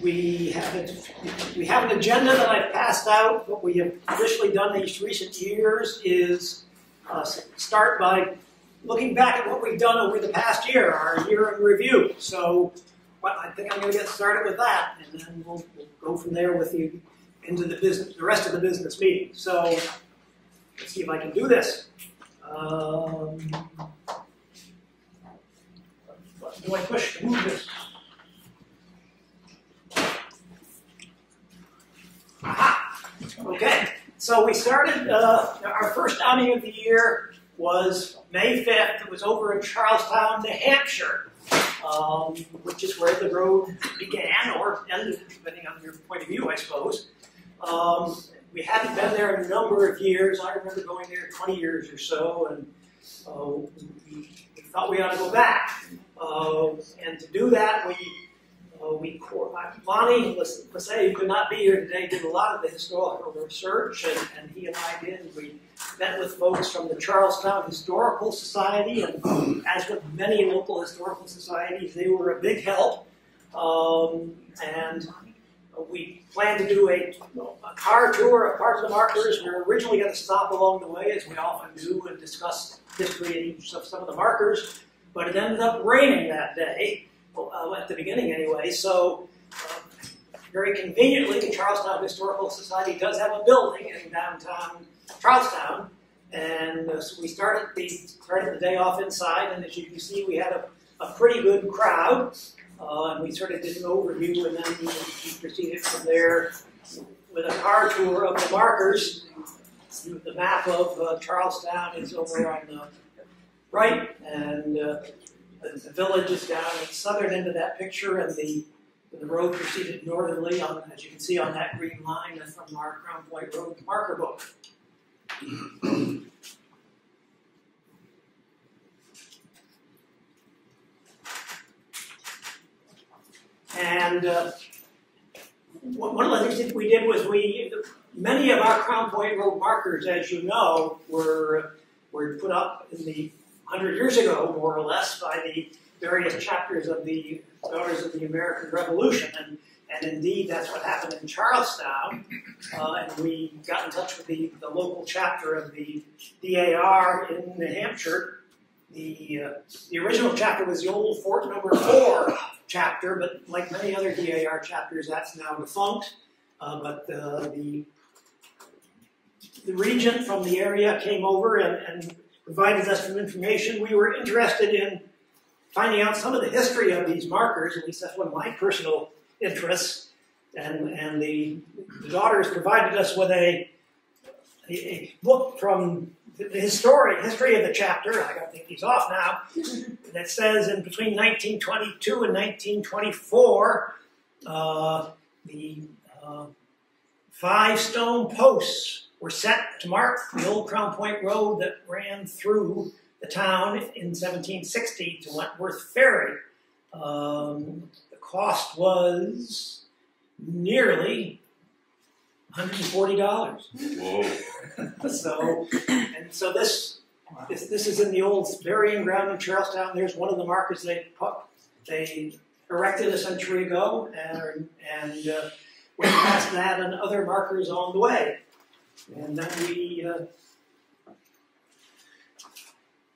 we have an agenda that I've passed out. What we have traditionally done these recent years is start by looking back at what we've done over the past year, our year in review. So I think I'm going to get started with that, and then we'll go from there with you into the rest of the business meeting. So let's see if I can do this. Do I push to move this? Aha! Okay, so we started, our first outing of the year was May 5th. It was over in Charlestown, New Hampshire, which is where the road began, or ended, depending on your point of view, I suppose. We hadn't been there in a number of years. I remember going there 20 years or so, and we thought we ought to go back. And to do that, Lonnie, let's say, who could not be here today, did a lot of the historical research, and he and I did. We met with folks from the Charlestown Historical Society, and as with many local historical societies, they were a big help. And we planned to do a car tour of parts of the markers. We were originally going to stop along the way, as we often do, and discuss history of some of the markers, but it ended up raining that day. At the beginning anyway, so very conveniently, the Charlestown Historical Society does have a building in downtown Charlestown, and so we started the day off inside, and as you can see, we had a pretty good crowd, and we sort of did an overview, and then we proceeded from there with a car tour of the markers. The map of Charlestown is over on the right, and the village is down at the southern end of that picture, and the road proceeded northerly, as you can see on that green line from our Crown Point Road marker book. And one of the things that we did was many of our Crown Point Road markers, as you know, were put up in the 100 years ago, more or less, by the various chapters of the Daughters of the American Revolution. And indeed, that's what happened in Charlestown. And we got in touch with the local chapter of the DAR in New Hampshire. The original chapter was the old Fort No. 4 chapter, but like many other DAR chapters, that's now defunct. But the regent from the area came over and provided us some information. We were interested in finding out some of the history of these markers, at least that's one of my personal interests, and the daughters provided us with a book from the history of the chapter. I got to take these off now. That says in between 1922 and 1924, the 5 stone posts were set to mark the old Crown Point Road that ran through the town in 1760 to Wentworth Ferry. The cost was nearly $140. Whoa! so this is in the old burying ground in Charlestown. There's one of the markers they erected a century ago, and went past that and other markers on the way. And then we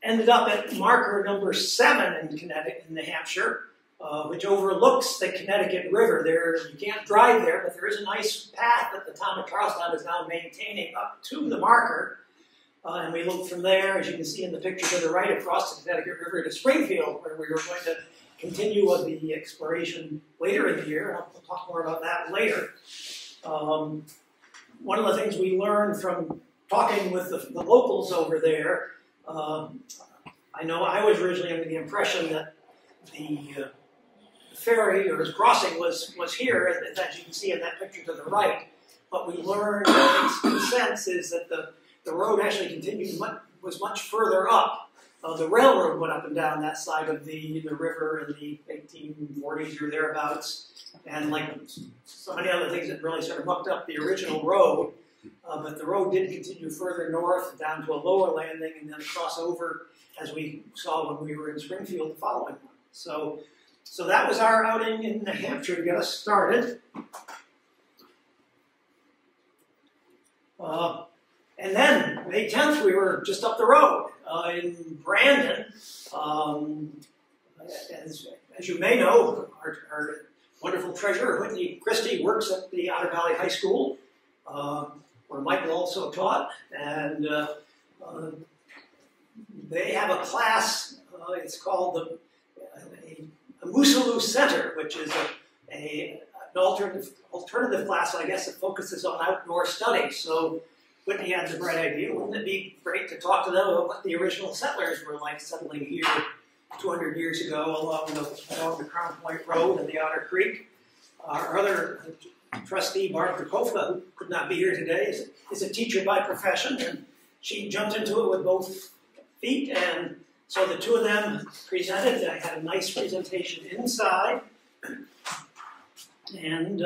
ended up at marker number 7 in Connecticut, in New Hampshire, which overlooks the Connecticut River. You can't drive there, but there is a nice path that the town of Charlestown is now maintaining up to the marker. And we looked from there, as you can see in the picture to the right, across the Connecticut River to Springfield, where we were going to continue with the exploration later in the year. I'll talk more about that later. One of the things we learned from talking with the locals over there, I know I was originally under the impression that the ferry, or his crossing, was here, as you can see in that picture to the right. But we learned, what makes sense, is that the road actually continued, was much further up. The railroad went up and down that side of the river in the 1840s or thereabouts. And like so many other things that really sort of mucked up the original road, but the road did continue further north down to a lower landing and then cross over, as we saw when we were in Springfield the following one. So So that was our outing in New Hampshire to get us started. And then, May 10th, we were just up the road in Brandon. As you may know, our wonderful treasurer, Whitney Christie, works at the Otter Valley High School, where Michael also taught. And they have a class, it's called the Moosaloo Center, which is an alternative class, I guess, that focuses on outdoor studies. So Whitney had the bright idea, wouldn't it be great to talk to them about what the original settlers were like settling here 200 years ago along the Crown Point Road and the Otter Creek. Our other trustee, Barb Drukova, who could not be here today, is a teacher by profession, and she jumped into it with both feet, and so the two of them presented. I had a nice presentation inside, and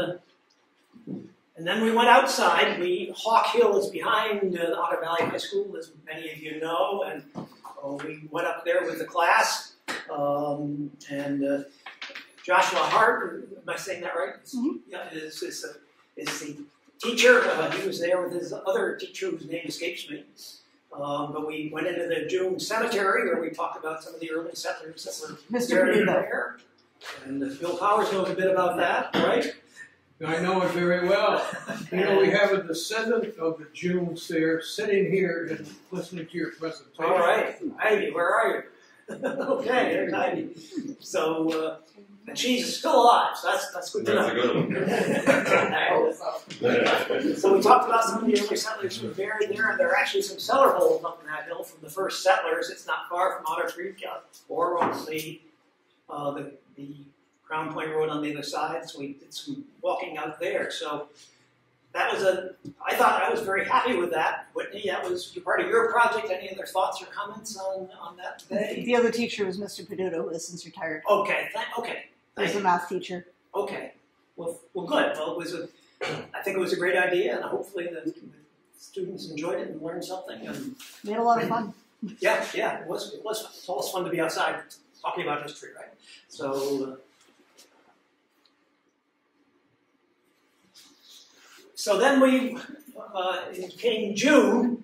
then we went outside. Hawk Hill is behind Otter Valley High School, as many of you know, and we went up there with the class, and Joshua Hart, am I saying that right? Mm-hmm. Yeah, is the teacher. He was there with his other teacher whose name escapes me. But we went into the June Cemetery where we talked about some of the early settlers that were buried there. And Bill Powers knows a bit about that, right? I know it very well. You know, we have a descendant of the Junes there sitting here and listening to your presentation. All right. Ivy, where are you? Okay, there's Ivy. So, and she's still alive, so that's good to know. So we talked about some of the early settlers who were buried there, and there are actually some cellar holes up in that hill from the first settlers. It's not far from Otter Creek or on the Crown Point Road on the other side, so we did some walking out there. So that was I thought I was very happy with that. Whitney, that was part of your project. Any other thoughts or comments on that today? The other teacher was Mr. Peduto, who has since retired. Okay, He was a math teacher. Okay, well, good. Well, I think it was a great idea, and hopefully the students enjoyed it and learned something. And we had a lot of fun. Yeah, it was. It's always fun to be outside talking about history, right? So then in June,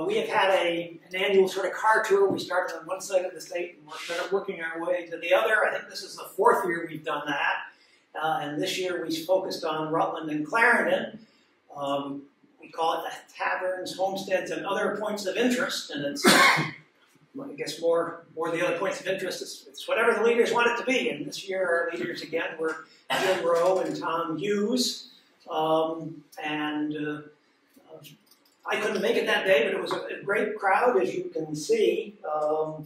we have had an annual sort of car tour. We started on one side of the state and we're kind of working our way to the other. I think this is the 4th year we've done that. And this year we focused on Rutland and Clarendon. We call it the taverns, homesteads, and other points of interest. And it's, I guess, more the other points of interest. It's whatever the leaders want it to be. And this year our leaders again were Jim Rowe and Tom Hughes. I couldn't make it that day, but it was a great crowd, as you can see. A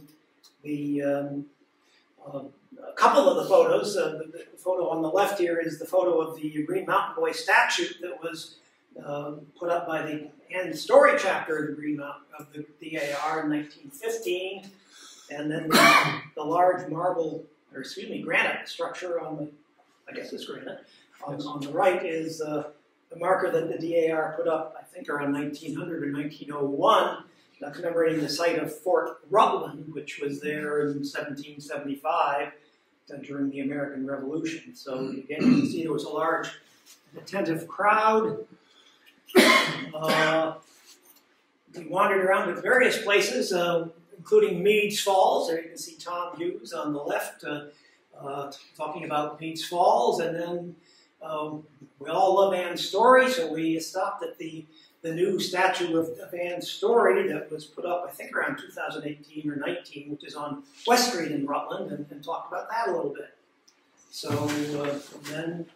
couple of the photos. The photo on the left here is the photo of the Green Mountain Boy statue that was put up by the Ann Story chapter of the DAR in 1915, and then the large granite structure on the, I guess it's granite. On the right is the marker that the DAR put up, I think, around 1900 or 1901, commemorating the site of Fort Rutland, which was there in 1775 during the American Revolution. So again, you can see there was a large, attentive crowd. We wandered around to various places, including Meads Falls. There you can see Tom Hughes on the left talking about Meads Falls, and then we all love Ann Story, so we stopped at the new statue of Ann Story that was put up, I think, around 2018 or 19, which is on West Street in Rutland, and talked about that a little bit. So then,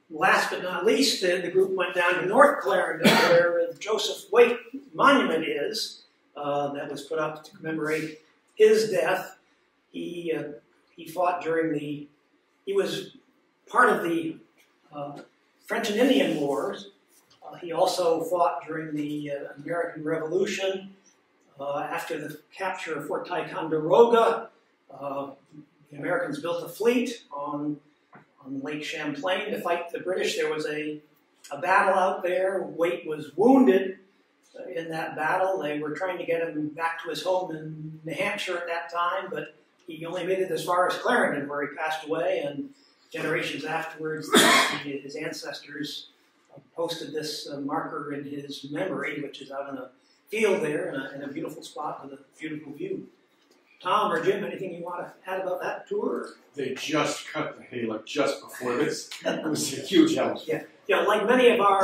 last but not least, the group went down to North Clarendon, where the Joseph Waite Monument is, that was put up to commemorate his death. He fought he was part of the French and Indian Wars. He also fought during the American Revolution. After the capture of Fort Ticonderoga, the Americans built a fleet on Lake Champlain to fight the British. There was a battle out there. Waite was wounded in that battle. They were trying to get him back to his home in New Hampshire at that time, but he only made it as far as Clarendon, where he passed away, and generations afterwards, his ancestors posted this marker in his memory, which is out in a field there in a beautiful spot with a beautiful view. Tom or Jim, anything you want to add about that tour? They just cut the hay like just before this. It was a huge help. Yeah, like many of our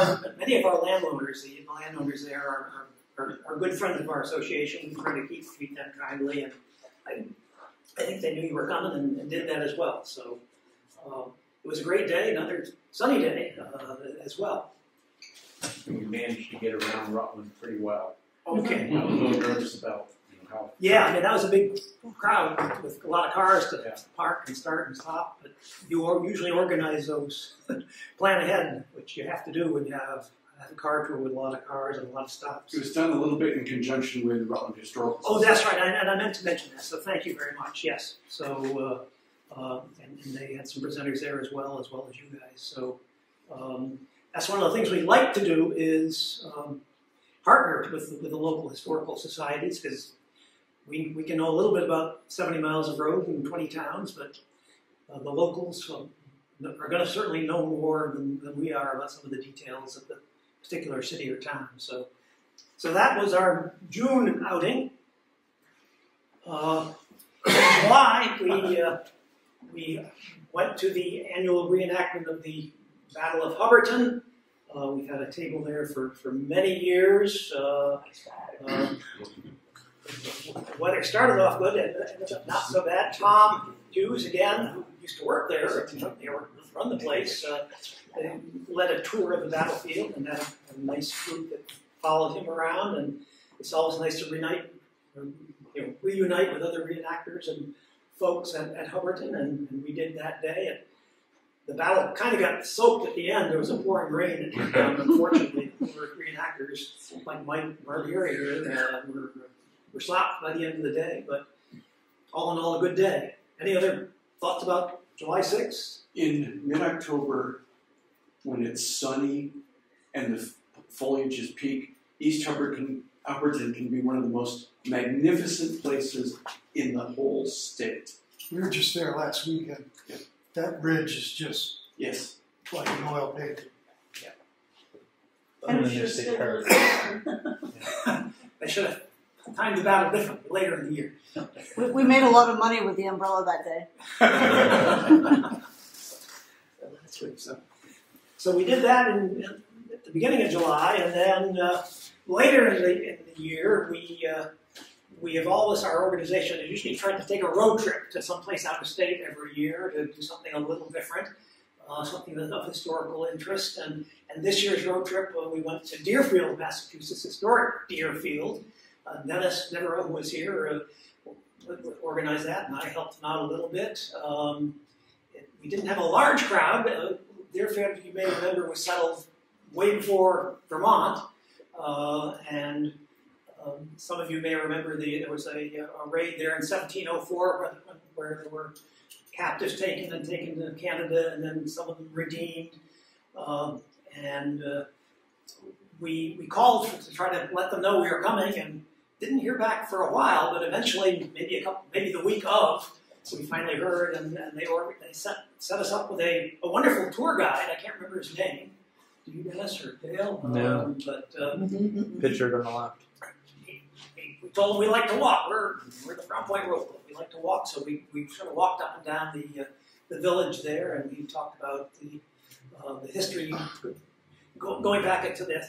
landowners, the landowners there are good friends of our association. We try to treat them kindly, and I think they knew you were coming and did that as well. So it was a great day, another sunny day as well. And we managed to get around Rutland pretty well. Okay. I was a little nervous about how. Yeah, I mean, that was a big crowd with a lot of cars to park and start and stop, but you usually organize those, plan ahead, which you have to do when you have a car tour with a lot of cars and a lot of stops. It was done a little bit in conjunction with Rutland Historical Oh, Society. that's right, and I meant to mention that, so thank you very much, yes. So, and they had some presenters there as well as you guys. So that's one of the things we like to do is partner with the local historical societies, because we can know a little bit about 70 miles of road and 20 towns, but the locals are going to certainly know more than we are about some of the details of the particular city or town. So that was our June outing. In July, we went to the annual reenactment of the Battle of Hubbardton. We've had a table there for many years. The weather started off good, and ended up not so bad. Tom Hughes, again, who used to work there, run the place, led a tour of the battlefield, and had a nice group that followed him around. And it's always nice to reunite with other reenactors and folks at Hubbardton, and we did that day. And the battle kind of got soaked at the end. There was a pouring rain that came down. Unfortunately, the reenactors, like Mike Barbieri here, were slapped by the end of the day. But all in all, a good day. Any other thoughts about July 6th? In mid-October, when it's sunny and the foliage is peak, East Hubbardton can be one of the most magnificent places in the whole state. We were just there last weekend. Yeah. That bridge is just like an oil painting. And then there's CPRA. They should have timed the battle differently later in the year. We made a lot of money with the umbrella that day. That's good. So we did that at the beginning of July, and then later in the year, we have always, our organization has usually tried to take a road trip to someplace out of state every year to do something a little different, something of historical interest. And this year's road trip, we went to Deerfield, Massachusetts, historic Deerfield. Dennis Devereaux was here, organized that, and I helped him out a little bit. We didn't have a large crowd. Deerfield, you may remember, was settled way before Vermont, and some of you may remember there was a raid there in 1704 where there were captives taken to Canada, and then some of them redeemed. We called to try to let them know we were coming, and didn't hear back for a while. But eventually, maybe the week of, so we finally heard, and they set us up with a wonderful tour guide. I can't remember his name. Do you, Dennis, or Dale? No. Pictured on the left. We told him we like to walk. We're the Crown Point Road Club. We like to walk, so we sort of walked up and down the village there, and we talked about the history going back into the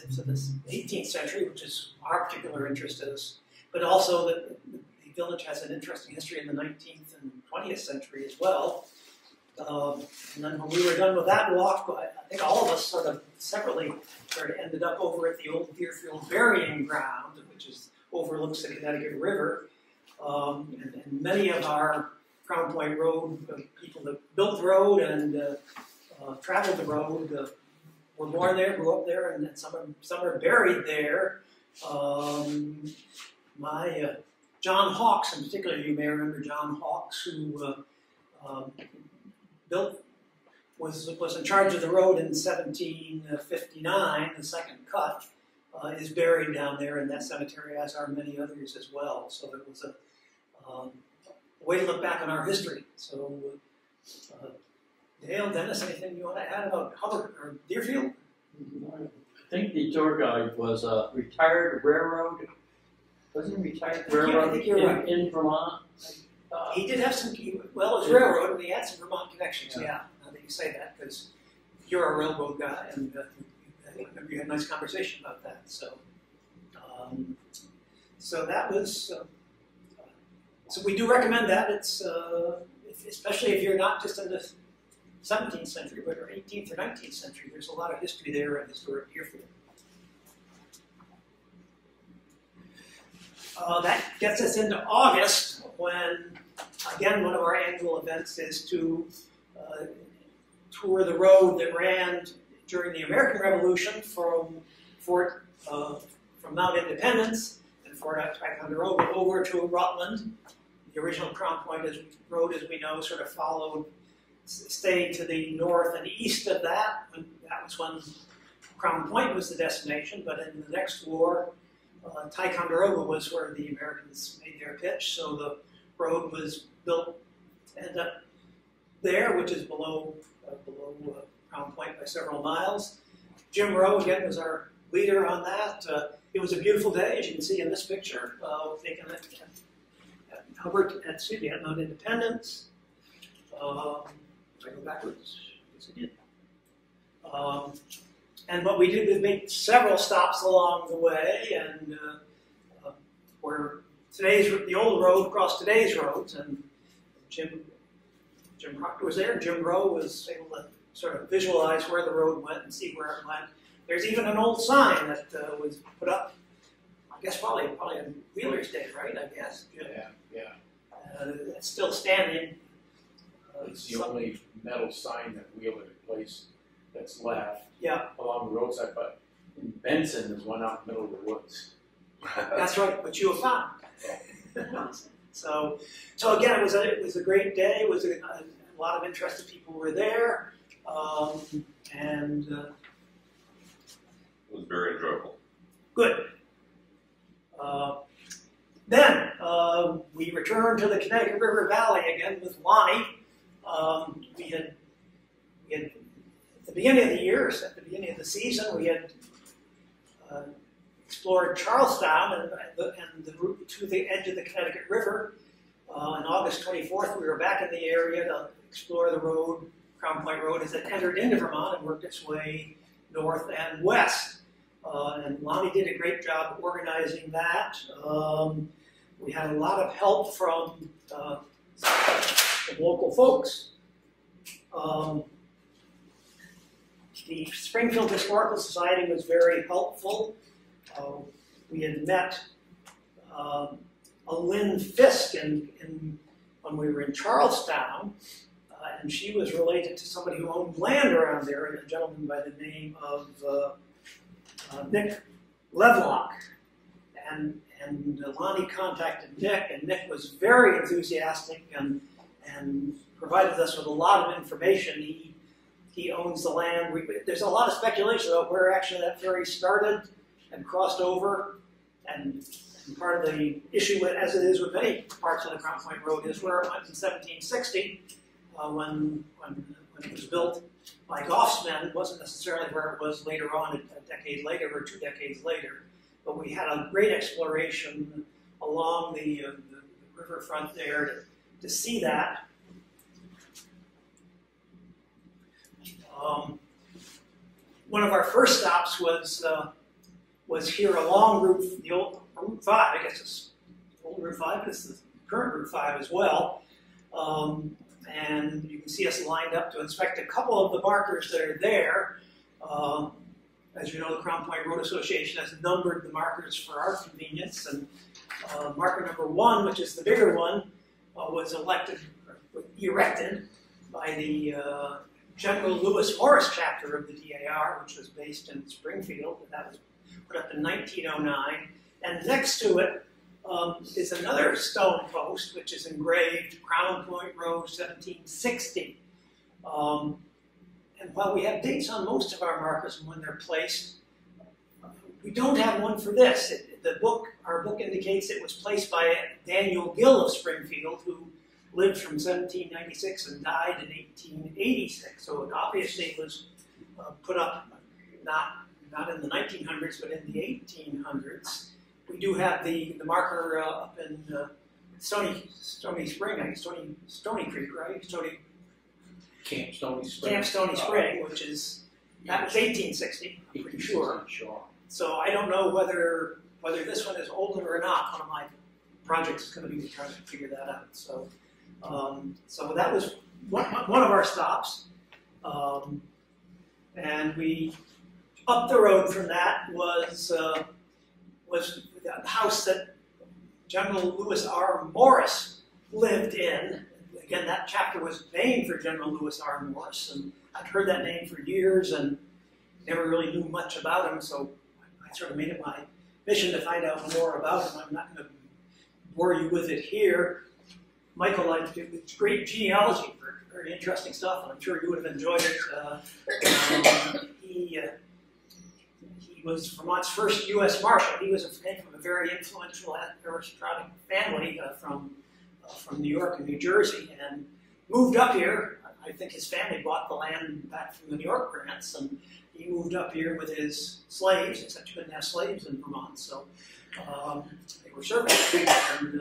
18th century, which is our particular interest is, but also that the village has an interesting history in the 19th and 20th century as well. And then when we were done with that walk, I think all of us sort of separately ended up over at the old Deerfield Burying Ground, which overlooks the Connecticut River. And many of our Crown Point Road people that built the road and traveled the road were born there, grew up there, and some are buried there. John Hawkes, in particular, you may remember John Hawkes, who was in charge of the road in 1759, the second cut, is buried down there in that cemetery, as are many others as well. So it was a way to look back on our history. So, Dale, Dennis, anything you want to add about Hubbard or Deerfield? I think the tour guide was a retired railroad. Wasn't he retired Yeah, I railroad think you're right. in Vermont? He did have some, well, it was railroad, and he had some Vermont connections, yeah, now that you say that, because you're a railroad guy, and I remember you had a nice conversation about that, so. So that was, so we do recommend that. It's, especially if you're not just in the 17th century, but 18th or 19th century, there's a lot of history there in historic Deerfield. That gets us into August, when, again, one of our annual events is to tour the road that ran during the American Revolution from Mount Independence and Fort Ticonderoga over to Rutland. The original Crown Point road, as we know, sort of stayed to the north and east of that. That was when Crown Point was the destination, but in the next war, Ticonderoga was where the Americans made their pitch, so the road was built to end up there, which is below Crown Point by several miles. Jim Rowe, again, was our leader on that. It was a beautiful day, as you can see in this picture, taken at Mount Independence. Did I go backwards? Yes, I did. And what we did was make several stops along the way, and where the old road crossed today's roads, and Jim Proctor was there. Jim Rowe was able to sort of visualize where the road went and see where it went. There's even an old sign that was put up, I guess probably on Wheeler's Day, right? I guess. Yeah. It's still standing. It's the only metal sign that Wheeler placed that's left along the roadside, but in Benson there's one out in the middle of the woods. That's right, but you have found. So again, it was a great day. It was a lot of interested people were there, and it was very enjoyable. Good. Then we returned to the Connecticut River Valley again with Lonnie. We had at the beginning of the year, at the beginning of the season, we had explored Charlestown and the route to the edge of the Connecticut River. On August 24th, we were back in the area to explore the road, Crown Point Road, as it entered into Vermont and worked its way north and west. And Lonnie did a great job of organizing that. We had a lot of help from the local folks. The Springfield Historical Society was very helpful. We had met a Lynn Fisk when we were in Charlestown, and she was related to somebody who owned land around there, a gentleman by the name of Nick Levelock. And Lonnie contacted Nick, and Nick was very enthusiastic and provided us with a lot of information. He owns the land. There's a lot of speculation about where actually that ferry started and crossed over, and part of the issue, as it is with many parts of the Crown Point Road, is where it went in 1760 when it was built by Goffsmen. It wasn't necessarily where it was later on, a decade later or 2 decades later. But we had a great exploration along the riverfront there to see that. One of our first stops was here along the old Route 5. I guess it's old Route 5, but it's the current Route 5 as well. And you can see us lined up to inspect a couple of the markers that are there. As you know, the Crown Point Road Association has numbered the markers for our convenience, and marker number 1, which is the bigger one, was erected by the General Lewis Morris chapter of the DAR, which was based in Springfield, and that was put up in 1909. And next to it is another stone post, which is engraved Crown Point Road 1760. And while we have dates on most of our markers and when they're placed, we don't have one for this. Our book indicates it was placed by Daniel Gill of Springfield, who lived from 1796 and died in 1886. So it obviously was put up not in the 1900s, but in the 1800s. We do have the marker up in Stony Spring, I guess, Stony Creek, right? Camp Stony Spring. Camp Stony Spring, which is, that was 1860, I'm pretty sure. So I don't know whether this one is older or not. One of my projects is going to be trying to figure that out. So, so that was one of our stops. And we, up the road from that was the house that General Lewis R. Morris lived in. Again, that chapter was named for General Lewis R. Morris, and I'd heard that name for years and never really knew much about him, so I sort of made it my mission to find out more about him. I'm not going to bore you with it here. Michael liked it. It's great genealogy, very interesting stuff, and I'm sure you would have enjoyed it. He was Vermont's first U.S. Marshal. He was came from a very influential aristocratic family from New York and New Jersey, and moved up here. I think his family bought the land back from the New York grants, and he moved up here with his slaves, except you couldn't have slaves in Vermont, so they were servants, and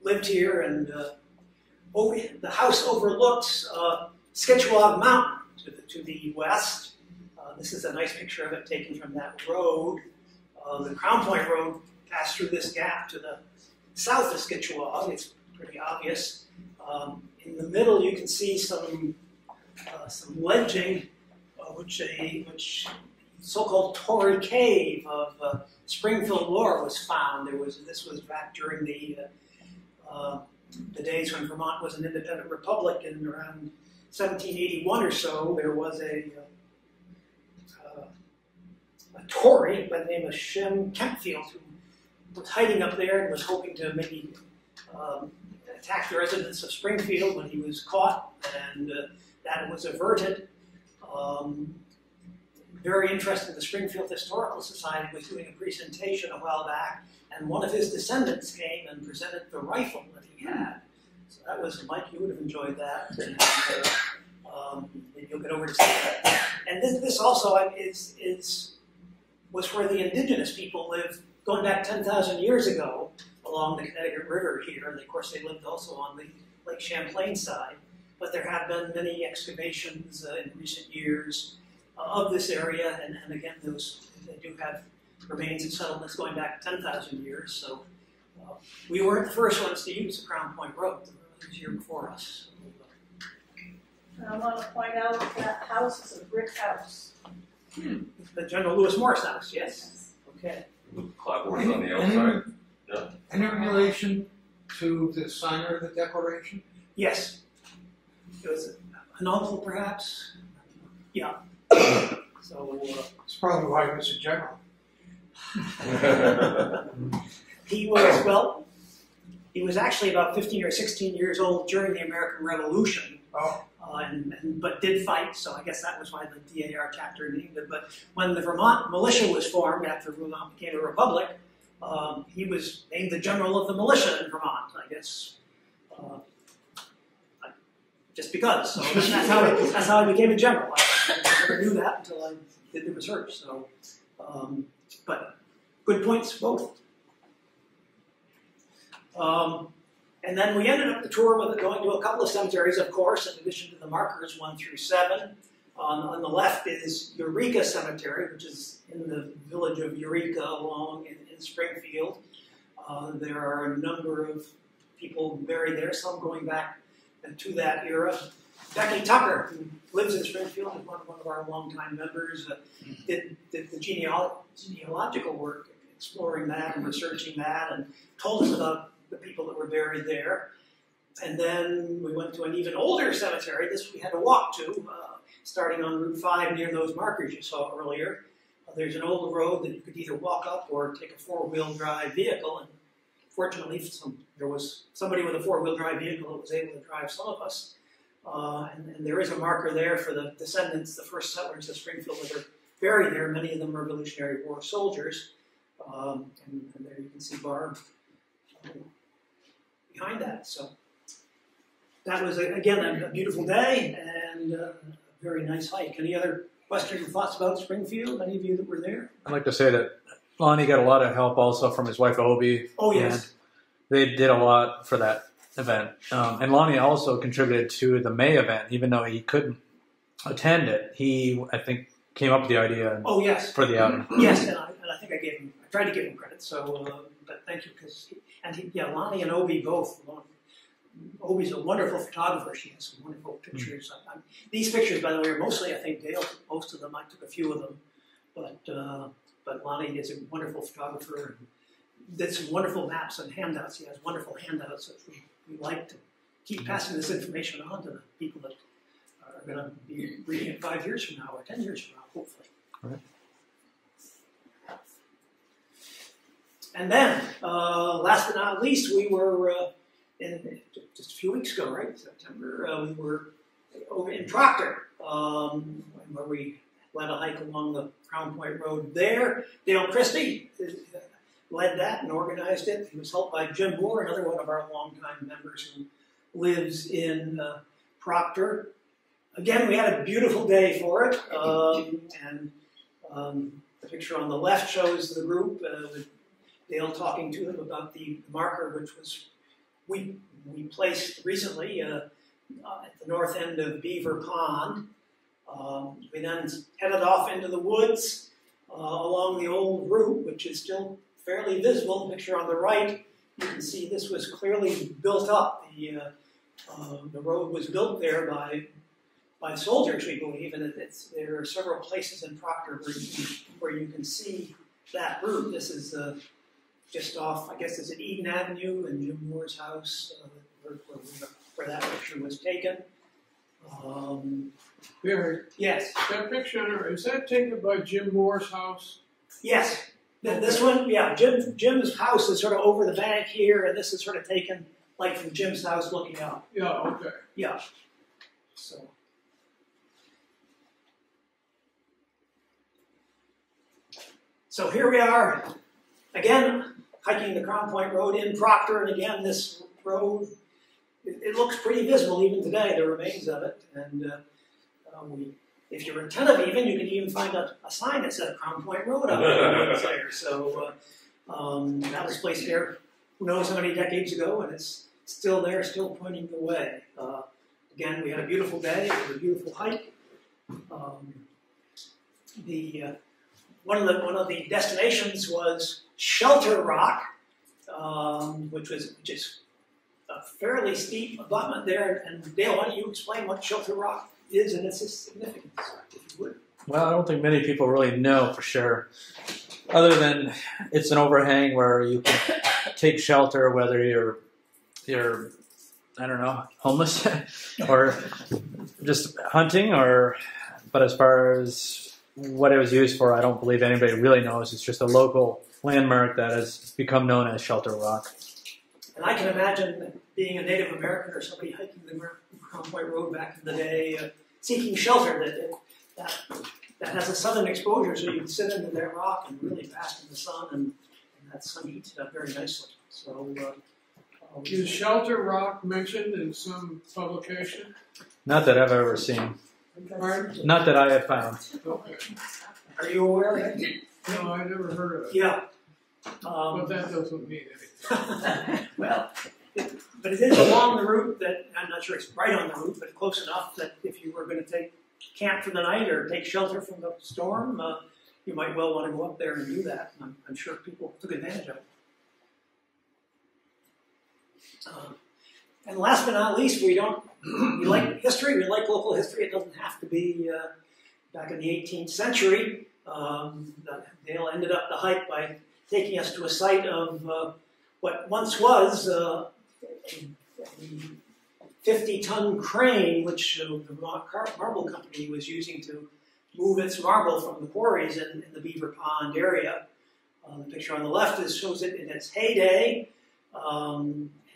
lived here, and the house overlooks Sketchwog Mountain to the west. This is a nice picture of it taken from that road. The Crown Point Road passed through this gap to the south of Sketchwog. It's pretty obvious. In the middle, you can see some ledging, which so-called Tory Cave of Springfield lore was found. This was back during the days when Vermont was an independent republic, and around 1781 or so, there was a Tory by the name of Shem Kempfield who was hiding up there and was hoping to maybe attack the residents of Springfield when he was caught, and that was averted. Very interesting, the Springfield Historical Society was doing a presentation a while back, and one of his descendants came and presented the rifle that he had. So that was, Mike, you would have enjoyed that. And, maybe you'll get over to see that. And this also was where the indigenous people lived, going back 10,000 years ago, along the Connecticut River here. And of course, they lived also on the Lake Champlain side. But there have been many excavations in recent years of this area, and again, they do have remains of settlements going back 10,000 years. So we weren't the first ones to use the Crown Point Road. It was here before us. And I want to point out that house is a brick house. The General Lewis Morris house, yes. Okay. With clapboards on the outside. Yeah. Any relation to the signer of the Declaration? Yes. It was an uncle, perhaps. Yeah. So That's probably why he was a general. he was actually about 15 or 16 years old during the American Revolution. Oh. But did fight, so I guess that was why the DAR chapter named it. But when the Vermont militia was formed after Vermont became a republic, he was named the general of the militia in Vermont, I guess. Just because. So that's how I became a general. I never knew that until I did the research. So, but good points both. And then we ended up the tour with going to a couple of cemeteries, of course, in addition to the markers 1 through 7. On the left is Eureka Cemetery, which is in the village of Eureka along in Springfield. There are a number of people buried there, some going back to that era. Becky Tucker, who lives in Springfield, is one of our longtime members, did the genealogical work, exploring that and researching that, and told us about the people that were buried there. And then we went to an even older cemetery. This we had to walk to, starting on Route 5 near those markers you saw earlier. There's an old road that you could either walk up or take a four-wheel drive vehicle. And fortunately, there was somebody with a four-wheel drive vehicle that was able to drive some of us. And there is a marker there for the descendants, the first settlers of Springfield that are buried there. Many of them are Revolutionary War soldiers. And there you can see Barb behind that. So that was, again, a beautiful day and a very nice hike. Any other questions or thoughts about Springfield? Any of you that were there? I'd like to say that Lonnie got a lot of help also from his wife, Obi. Oh, yes. And they did a lot for that event. And Lonnie also contributed to the May event, even though he couldn't attend it. He, I think, came up with the idea for the outing. Yes, and I think I tried to give him credit, so, but thank you, because, Lonnie and Obi both. Obi's a wonderful photographer. She has some wonderful pictures. These pictures, by the way, are mostly, I think, Dale took most of them. I took a few of them. But Lonnie is a wonderful photographer and did some wonderful maps and handouts. He has wonderful handouts that we like to keep passing this information on to the people that are going to be reading it 5 years from now or 10 years from now, hopefully. All right. And then, last but not least, we were just a few weeks ago, right, September, we were over in Proctor, where we led a hike along the Crown Point Road there. Dale Christie led that and organized it. He was helped by Jim Moore, another one of our longtime members who lives in Proctor. Again, we had a beautiful day for it, and the picture on the left shows the group with Dale talking to them about the marker, which was we placed recently at the north end of Beaver Pond. We then headed off into the woods along the old route, which is still fairly visible. The picture on the right, you can see this was clearly built up. The road was built there by soldiers, we believe, and there are several places in Proctor where you can see that route. This is just off, I guess, is it Eden Avenue and Jim Moore's house, where that picture was taken. Barry, Yes. that picture, is that taken by Jim Moore's house? Yes. This one, yeah, Jim's house is sort of over the bank here, and this is sort of taken like from Jim's house looking out. Yeah, okay. Yeah. So here we are, again, hiking the Crown Point Road in Proctor, and again, this road, it looks pretty visible even today, the remains of it, and if you're attentive even, you can even find a sign that says Crown Point Road up there. So that was placed there, who knows how many decades ago, and it's still there, still pointing the way. Again, we had a beautiful day, it was a beautiful hike. One of the destinations was Shelter Rock, which is a fairly steep abutment there. And Dale, why don't you explain what Shelter Rock is and its significance, if you would? Well, I don't think many people really know for sure, other than it's an overhang where you can take shelter, whether you're I don't know, homeless or just hunting, but as far as what it was used for, I don't believe anybody really knows. It's just a local landmark that has become known as Shelter Rock. And I can imagine being a Native American or somebody hiking the Crown Point Road back in the day, seeking shelter that has a southern exposure, so you can sit into that rock and really bask in the sun, and that sun heats it up very nicely. So, is Shelter Rock mentioned in some publication? Not that I've ever seen. Pardon? Not that I have found. Okay. Are you aware of it? No, I never heard of it. Yeah. But that doesn't mean anything. Well, but it is along the route that, I'm not sure it's right on the route, but close enough that if you were going to camp for the night or take shelter from the storm, you might well want to go up there and do that. I'm sure people took advantage of it. And last but not least, we like history, we like local history. It doesn't have to be back in the 18th century. Dale ended up the hike by taking us to a site of what once was a 50-ton crane, which the Marble Company was using to move its marble from the quarries in the Beaver Pond area. The picture on the left shows it in its heyday.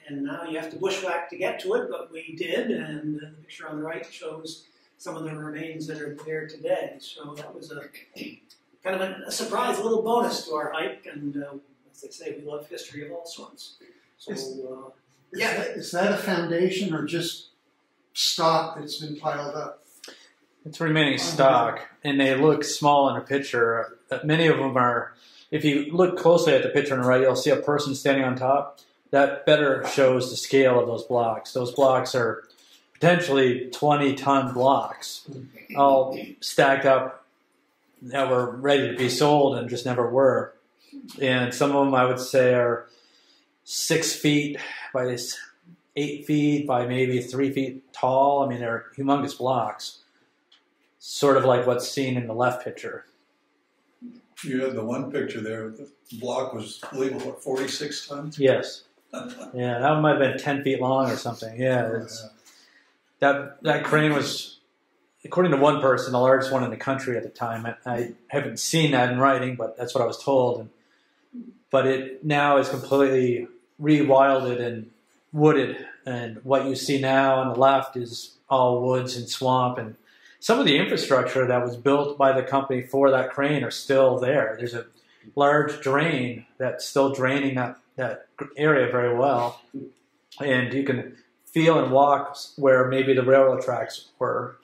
And now you have to bushwhack to get to it, but we did, and the picture on the right shows some of the remains that are there today. So that was a kind of a surprise little bonus to our hike, and as they say, we love history of all sorts. So, Is that a foundation or just stock that's been piled up? It's remaining stock, and they look small in a picture. Many of them are, if you look closely at the picture on the right, you'll see a person standing on top. That better shows the scale of those blocks. Those blocks are potentially 20-ton blocks, all stacked up that were ready to be sold and just never were. And some of them, I would say, are 6 feet by 8 feet by maybe 3 feet tall. I mean, they're humongous blocks, sort of like what's seen in the left picture. You had the one picture there. The block was labeled, what, 46 tons? Yes. Yeah, that one might have been 10 feet long or something. Yeah, that crane was, according to one person, the largest one in the country at the time. I haven't seen that in writing, but that's what I was told. But it now is completely rewilded and wooded, and what you see now on the left is all woods and swamp, and some of the infrastructure that was built by the company for that crane are still there. There's a large drain that's still draining that area very well, and you can feel and walk where maybe the railroad tracks were,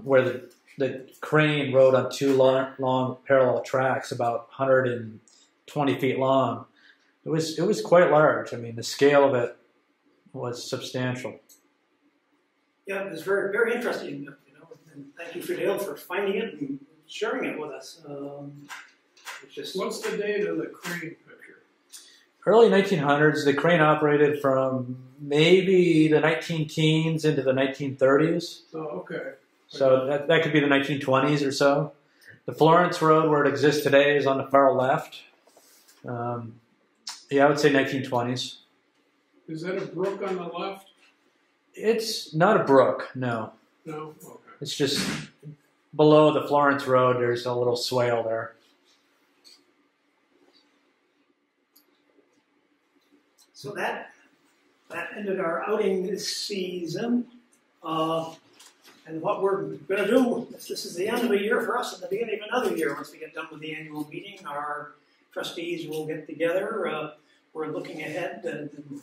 where the crane rode on two long parallel tracks about 120 feet long. It was quite large. I mean, the scale of it was substantial. Yeah, it was very, very interesting. And thank you, Fidel, for finding it and sharing it with us. What's the date of the crane picture? Early 1900s. The crane operated from maybe the 19-teens into the 1930s. Oh, okay. So that could be the 1920s or so. The Florence Road, where it exists today, is on the far left. Yeah, I would say 1920s. Is that a brook on the left? It's not a brook, no. No? Okay. It's just below the Florence Road, there's a little swale there. So that ended our outing this season. And what we're going to do, this is the end of a year for us and the beginning of another year. Once we get done with the annual meeting, our trustees will get together. We're looking ahead, and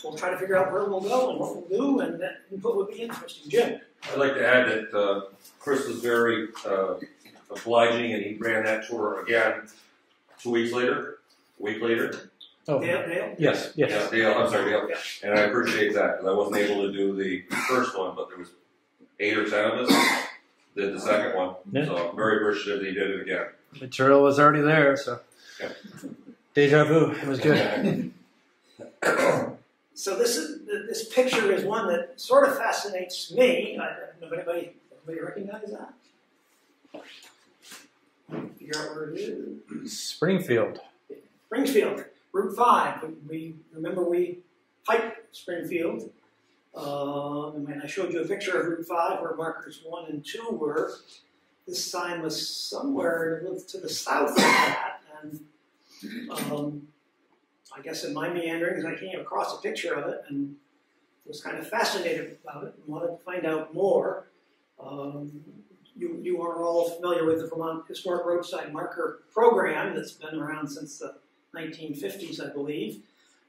we'll try to figure out where we'll go and what we'll do, and that input would be interesting. Jim? I'd like to add that Chris was very obliging, and he ran that tour again 2 weeks later, a week later. Oh, Dale? Yes. Yeah, Dale, I'm sorry, Dale. Yeah. And I appreciate that, because I wasn't able to do the first one, but there was 8 or 10 of us did the second one. Yeah. So I'm very appreciative that he did it again. Material was already there, so Yeah. deja vu. It was good. So this picture is one that sort of fascinates me. I don't know if anybody recognize that? Figure out where it is. Springfield. Route 5. We remember we hiked Springfield. And I showed you a picture of Route 5 where markers 1 and 2 were. This sign was somewhere to the south of that. And I guess in my meanderings, I came across a picture of it and was kind of fascinated about it and wanted to find out more. You are all familiar with the Vermont Historic Roadside Marker Program that's been around since the 1950s, I believe.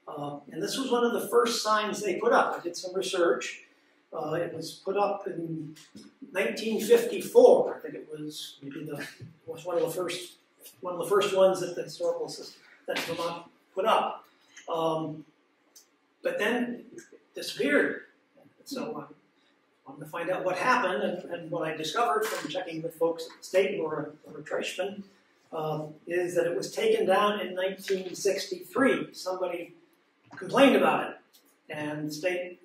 And this was one of the first signs they put up. I did some research. It was put up in 1954. I think it was maybe one of the first ones that the historical system that Vermont put up. But then it disappeared. So I wanted to find out what happened, and what I discovered from checking with folks at the state or Trishman is that it was taken down in 1963. Somebody complained about it, and the state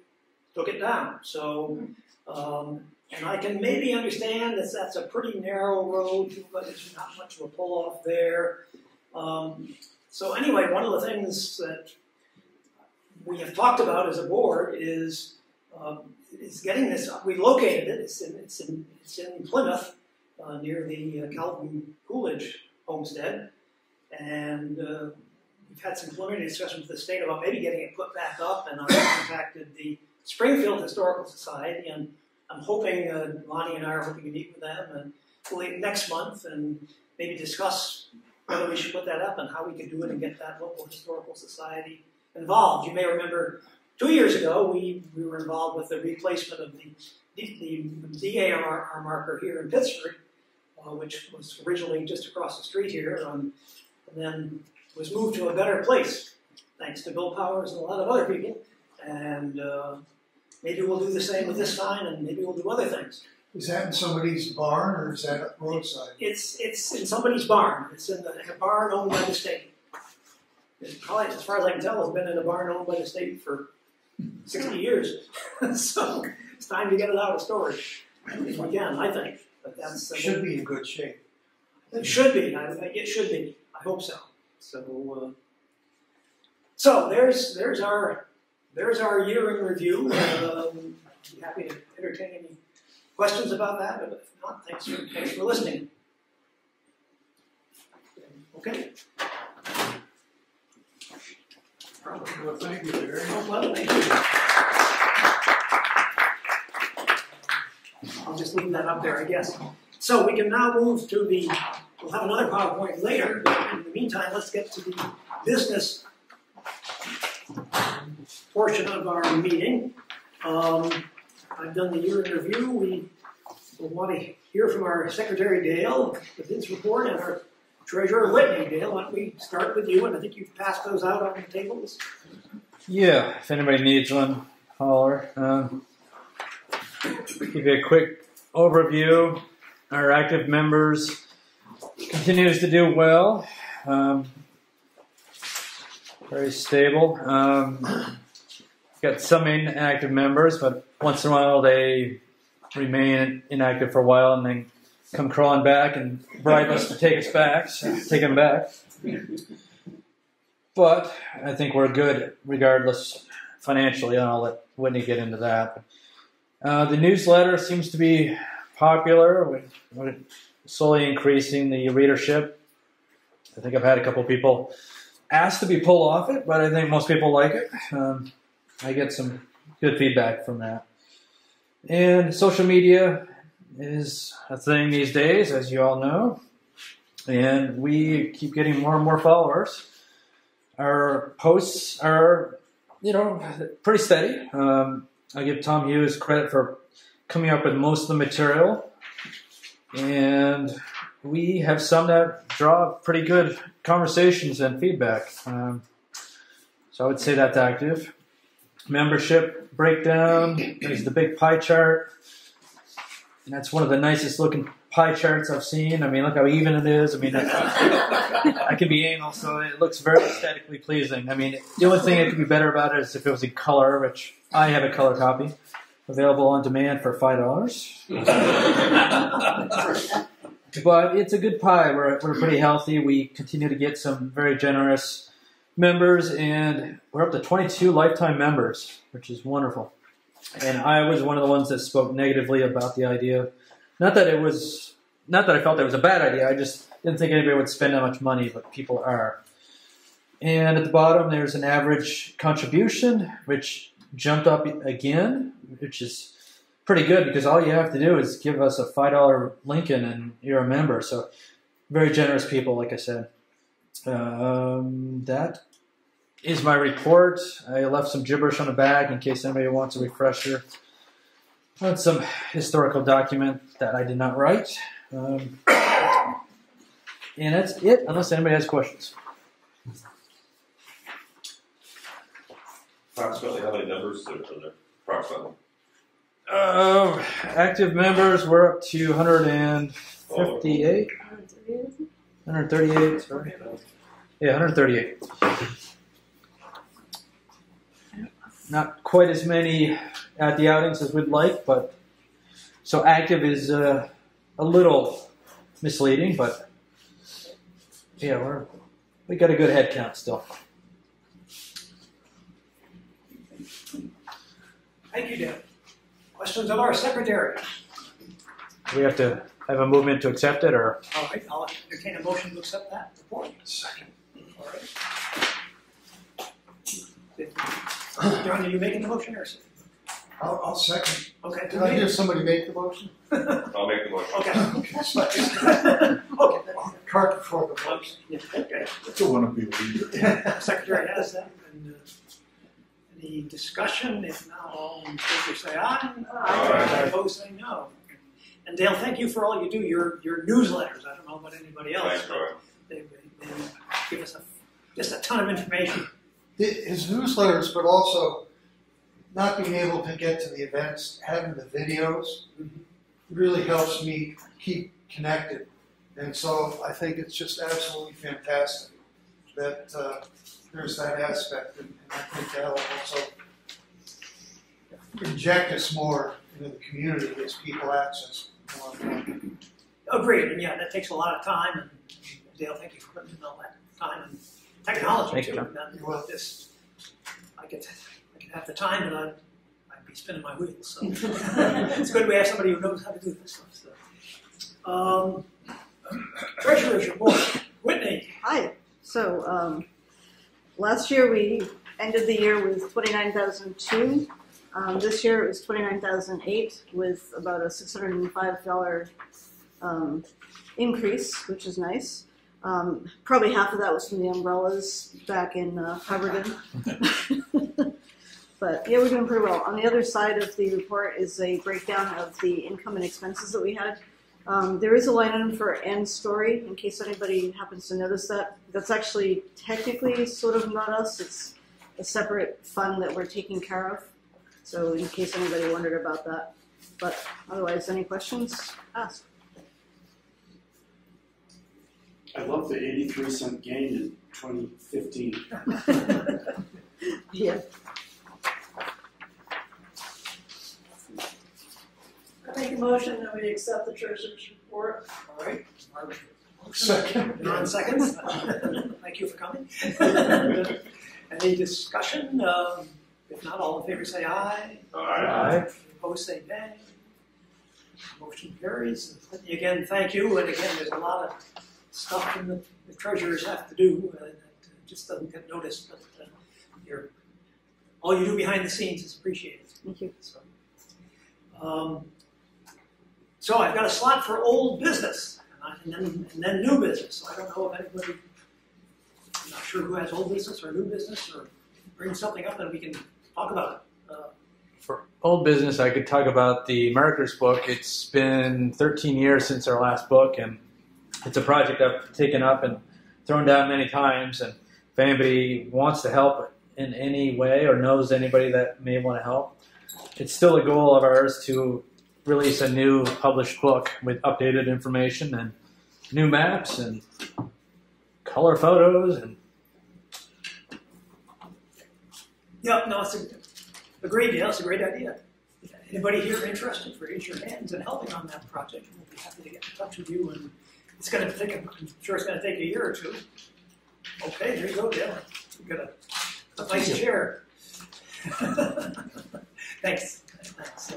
took it down. So, and I can maybe understand that that's a pretty narrow road, but there's not much of a pull-off there. So anyway, one of the things that we have talked about as a board is getting this. We located it. It's in Plymouth, near the Calvin Coolidge homestead, and we've had some preliminary discussions with the state about maybe getting it put back up. And I contacted the Springfield Historical Society, and I'm hoping Lonnie and I are hoping to meet with them and next month and maybe discuss whether we should put that up and how we could do it and get that local historical society involved. You may remember 2 years ago, we were involved with the replacement of the DAR marker here in Pittsburgh, which was originally just across the street here, and then was moved to a better place, thanks to Bill Powers and a lot of other people. And maybe we'll do the same with this sign, and maybe we'll do other things. Is that in somebody's barn or is that roadside? It's in somebody's barn. It's in a barn owned by the state. It's probably, as far as I can tell, it's been in a barn owned by the state for 60 years. So it's time to get it out of storage. If we can, I think. But that's should be in good shape. It should be. It should be. I hope so. So there's our year in review. Be happy to entertain any questions about that. But if not, thanks for listening. Okay. Well, thank you, Larry. Well, thank you. I'll just leave that up there, I guess. So we can now move to we'll have another PowerPoint later. In the meantime, let's get to the business portion of our meeting. I've done the year in review. We will want to hear from our Secretary Dale with his report and our Treasurer Whitney. Dale, why don't we start with you? And I think you've passed those out on the tables. Yeah, if anybody needs one, holler. Give you a quick overview. Our active members continues to do well. Very stable. Got some inactive members, but once in a while they remain inactive for a while and then come crawling back and bribe us to take them back. But I think we're good regardless financially, and I'll let Whitney get into that. The newsletter seems to be popular. We're slowly increasing the readership. I think I've had a couple people ask to be pulled off it, but I think most people like it. I get some good feedback from that. And social media is a thing these days, as you all know. And we keep getting more and more followers. Our posts are, pretty steady. I give Tom Hughes credit for coming up with most of the material. And we have some that draw pretty good conversations and feedback. So I would say that's active. Membership breakdown. There's the big pie chart. And that's one of the nicest looking pie charts I've seen. I mean, look how even it is. I mean, I can be anal, so it looks very aesthetically pleasing. I mean, the only thing that could be better about it is if it was in color, which I have a color copy, available on demand for $5. But it's a good pie. We're pretty healthy. We continue to get some very generous members, and we're up to 22 lifetime members, which is wonderful. And I was one of the ones that spoke negatively about the idea. Not that I felt it was a bad idea. I just didn't think anybody would spend that much money, but people are. And at the bottom, there's an average contribution, which jumped up again, which is pretty good because all you have to do is give us a $5 Lincoln and you're a member. So very generous people, like I said. That is my report. I left some gibberish on the back in case anybody wants a refresher on some historical document that I did not write. And that's it, unless anybody has questions. Approximately how many members are there? Approximately. Active members, we're up to 158. 138, sorry. Yeah, 138. Not quite as many at the outings as we'd like, but so active is a little misleading, but yeah, we got a good head count still. Thank you, Deb. Questions of our secretary? Do we have to have a movement to accept it, or? All right, I'll entertain a motion to accept that report. Second. All right. John, are you making the motion or? I'll second. Okay. Did I hear somebody make the motion? I'll make the motion. Okay. Okay. Cart before the horse. Yeah, okay. I still want to be a leader. Secretary has that. And, Any discussion? If not, all in favor say aye. Aye. Opposed say no. And Dale, thank you for all you do. Your newsletters, I don't know about anybody else, Thanks, but Roy. they give us just a ton of information. His newsletters, but also not being able to get to the events, having the videos, really helps me keep connected. And so I think it's just absolutely fantastic that there's that aspect, and I think that'll also inject us more into the community as people access more and more. Agreed, and yeah, that takes a lot of time, and Dale, thank you for putting in all that time and technology Thank too. you. Well, this, I could have the time, but I'd be spinning my wheels. So it's good we have somebody who knows how to do this stuff. So. Treasurer's report, Whitney. Hi. So last year we ended the year with 29,002. This year it was 29,008 with about a $605 increase, which is nice. Probably half of that was from the umbrellas back in Hubbardton. But yeah, we're doing pretty well. On the other side of the report is a breakdown of the income and expenses that we had. There is a line item for end story, in case anybody happens to notice that. That's actually technically sort of not us. It's a separate fund that we're taking care of. So in case anybody wondered about that. But otherwise, any questions? Ask. I love the 83-cent gain in 2015. Yeah. I make a motion that we accept the treasurer's report. All right. Second. Ron seconds. Thank you for coming. Any discussion? If not, all in favor say aye. Aye. Opposed say nay. Motion carries. Again, thank you. And again, there's a lot of stuff that the treasurers have to do that just doesn't get noticed. But all you do behind the scenes is appreciated. Thank you. So I've got a slot for old business and then new business. So I don't know if anybody, I'm not sure who has old business or new business, or bring something up and we can talk about it. For old business, I could talk about the Markers book. It's been 13 years since our last book, and it's a project I've taken up and thrown down many times. And if anybody wants to help in any way or knows anybody that may want to help, it's still a goal of ours to release a new published book with updated information and new maps and color photos. And yeah, no, it's agreed. Yeah, it's a great idea. Anybody here interested, raise your hands in helping on that project. We'll be happy to get in touch with you. And it's going to take, I'm sure it's going to take a year or two. Okay, there you go, Dale. We've got a nice chair. Thanks. Thanks.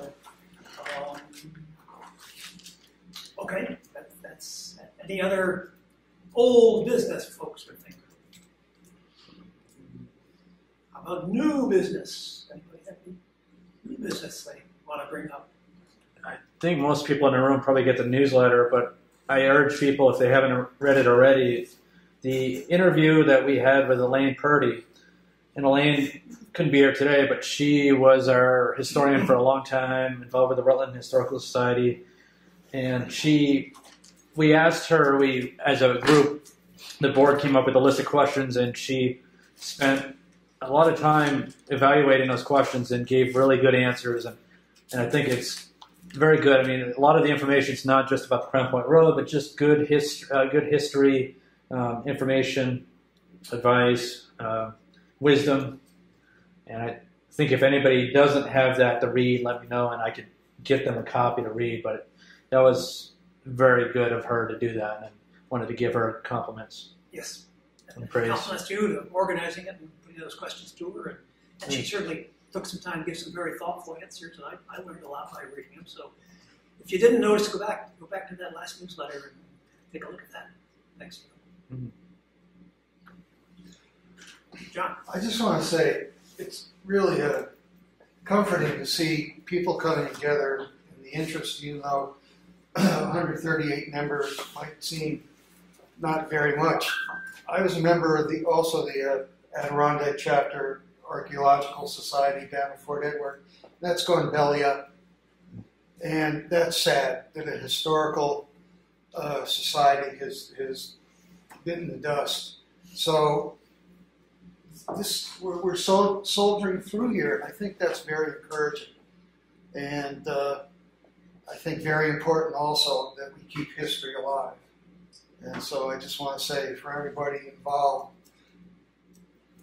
Okay, that's any other old business folks would think. How about new business? Anybody have any new business they want to bring up? I think most people in the room probably get the newsletter, but I urge people, if they haven't read it already, the interview that we had with Elaine Purdy, and Elaine couldn't be here today, but she was our historian for a long time, involved with the Rutland Historical Society. And we asked her, as a group, the board came up with a list of questions, and she spent a lot of time evaluating those questions and gave really good answers. And I think it's very good. I mean, a lot of the information is not just about the Crown Point Road, but just good history, information, advice, wisdom. And I think if anybody doesn't have that to read, let me know, and I could get them a copy to read. But that was very good of her to do that, and wanted to give her compliments. Yes. And praise. Compliments to you to organizing it and putting those questions to her. And she certainly took some time to give some very thoughtful answers, and I learned a lot by reading them. So if you didn't notice, go back to that last newsletter and take a look at that. Thanks. Mm-hmm. John. I just want to say it's really comforting to see people coming together in the interest, 138 members might seem not very much. I was a member of the Adirondack chapter Archaeological Society down in Fort Edward. That's going belly up. And that's sad that a historical society has bitten the dust. So we're soldiering through here, and I think that's very encouraging. And I think very important also that we keep history alive. And so I just want to say for everybody involved,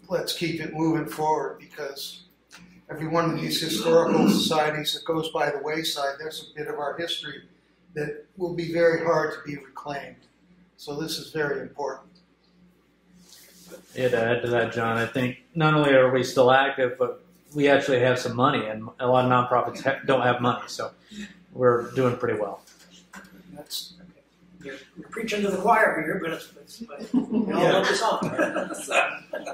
let's keep it moving forward, because every one of these historical societies that goes by the wayside, there's a bit of our history that will be very hard to be reclaimed. So this is very important. Yeah, to add to that, John, I think not only are we still active, but we actually have some money, and a lot of nonprofits don't have money, so we're doing pretty well. That's you're preaching to the choir here, but we all know the song.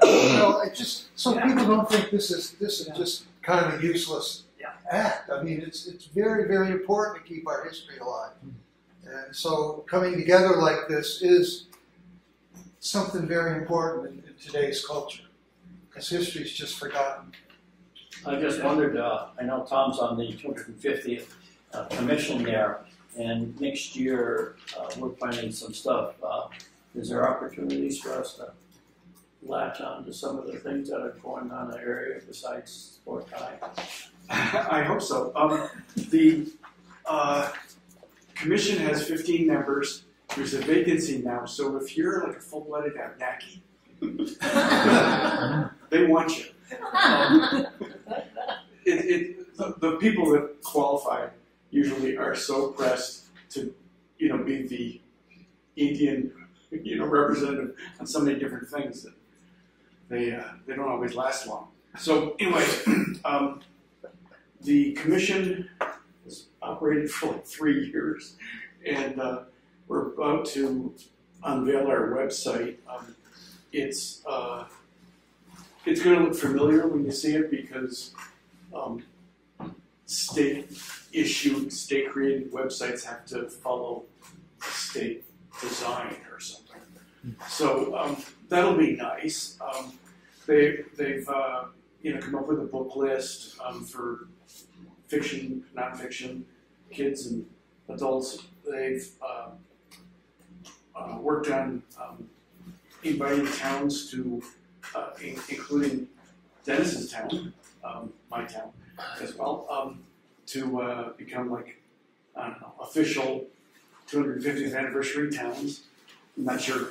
Well, it just so people don't think this is just kind of a useless act. I mean, it's very, very important to keep our history alive. And so coming together like this is something very important in today's culture, because history is just forgotten. I just wondered, I know Tom's on the 250th commission there, and next year we're planning some stuff. Is there opportunities for us to latch on to some of the things that are going on in the area besides sport time? I hope so. The commission has 15 members. There's a vacancy now, so if you're like a full-blooded Abenaki, they want you. The people that qualify usually are so pressed to, be the Indian, representative on so many different things that they don't always last long. So anyway, the commission has operated for like 3 years, and we're about to unveil our website. It's going to look familiar when you see it, because state-issued, state-created websites have to follow state design or something. So that'll be nice. They've come up with a book list for fiction, nonfiction, kids and adults. They've worked on inviting towns to, including Dennis's town, my town as well, to become official 250th anniversary towns. I'm not sure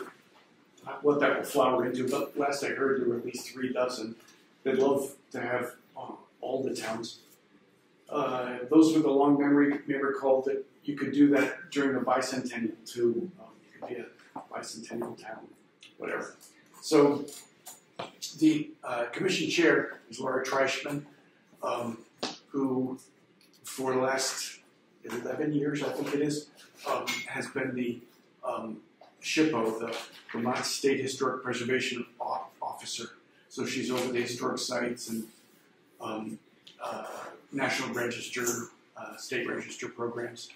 what that will flower into, but last I heard there were at least 3 dozen. They'd love to have all the towns. Those with a long memory may recall that you could do that during the bicentennial too. You could be a bicentennial town, whatever. So the commission chair is Laura Treichman, who for the last 11 years, I think it is, has been the SHPO, the Vermont State Historic Preservation Officer. So she's over the historic sites and National Register, State Register programs.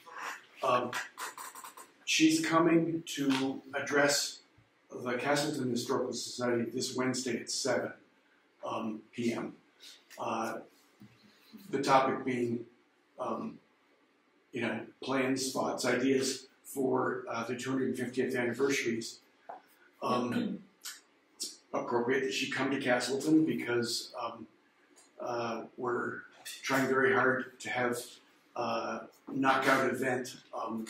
She's coming to address the Castleton Historical Society this Wednesday at 7 p.m. The topic being, plans, thoughts, ideas for the 250th anniversaries. It's appropriate that she come to Castleton because we're trying very hard to have a knockout event on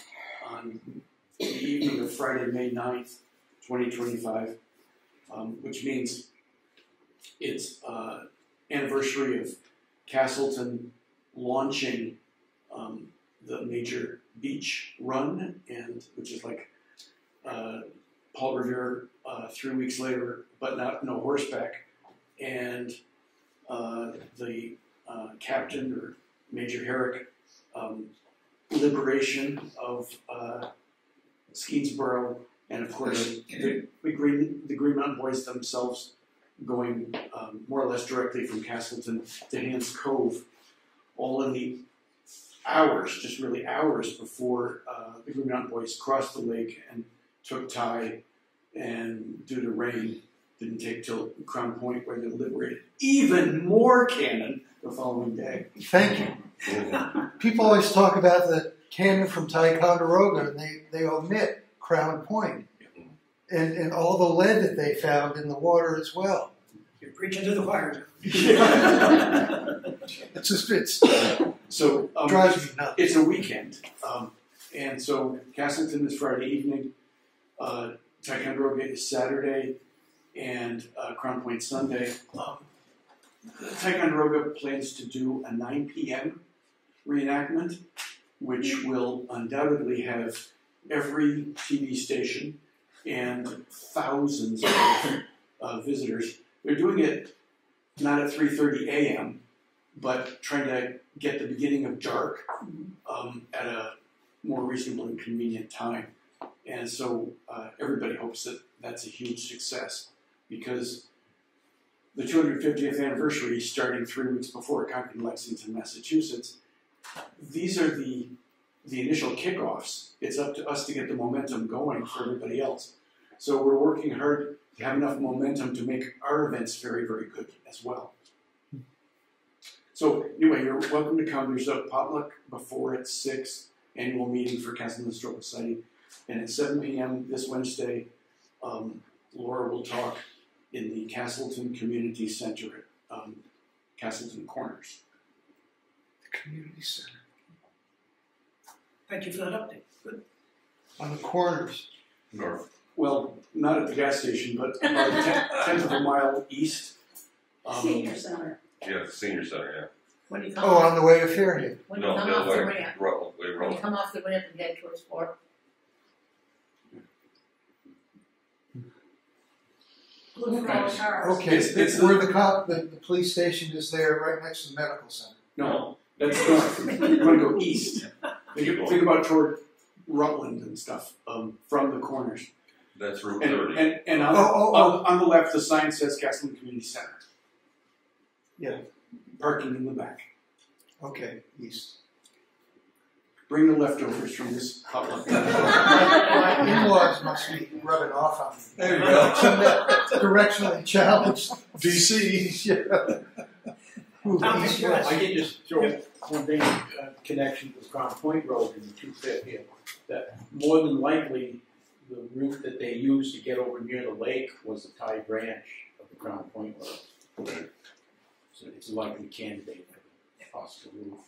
the evening of Friday, May 9th, 2025, which means it's anniversary of Castleton launching the major beach run, and which is like Paul Revere 3 weeks later, but no horseback, and the captain or Major Herrick liberation of Skeensboro, and of course the Green Mountain Boys themselves going more or less directly from Castleton to Hans Cove, all in the hours, just really hours before the Green Mountain Boys crossed the lake and took Ty, and due to rain, Didn't take till Crown Point, where they liberated even more cannon the following day. Thank you. People always talk about the cannon from Ticonderoga, and they omit Crown Point and all the lead that they found in the water as well. You're preaching to the choir. It's just so drives me nuts. It's a weekend, and so Castleton is Friday evening, Ticonderoga is Saturday, and Crown Point Sunday. Ticonderoga plans to do a 9 p.m. reenactment, which will undoubtedly have every TV station and thousands of visitors. They're doing it not at 3:30 a.m., but trying to get the beginning of dark at a more reasonable and convenient time. And so everybody hopes that that's a huge success, because the 250th anniversary is starting 3 weeks before it comes in Lexington, Massachusetts. These are the initial kickoffs. It's up to us to get the momentum going for everybody else. So we're working hard to have enough momentum to make our events very, very good as well. So anyway, you're welcome to come. There's a potluck before at 6, annual meeting for Castleton Historical Society. And at 7 p.m. this Wednesday, Laura will talk in the Castleton Community Center at Castleton Corners. The community center. Thank you for that update. Good. On the corners. North. Well, not at the gas station, but about a tenth of a mile east. Senior center. Yeah, the senior center, yeah. When you come Oh, on the way to Fairhaven. when you No, come the off other the way. ramp. Way When you come off the ramp and head towards Fort. Blue collar cars. Okay, It's where the police station is there, right next to the medical center. No, that's north. You want to go east. Think about toward Rutland and stuff from the corners. That's Route 30. And on the left, the sign says Castleton Community Center. Yeah. Parking in the back. Okay, east. Bring the leftovers from this potluck. My in-laws must be rubbing off on me. There you go. Directionally challenged. DC. Yeah. Ooh, Tom, east, yes. west. I can just throw one thing, connection with Crown Point Road and the 250, that more than likely the route that they used to get over near the lake was the Thai branch of the Crown Point Road. So it's a likely candidate for the possible route.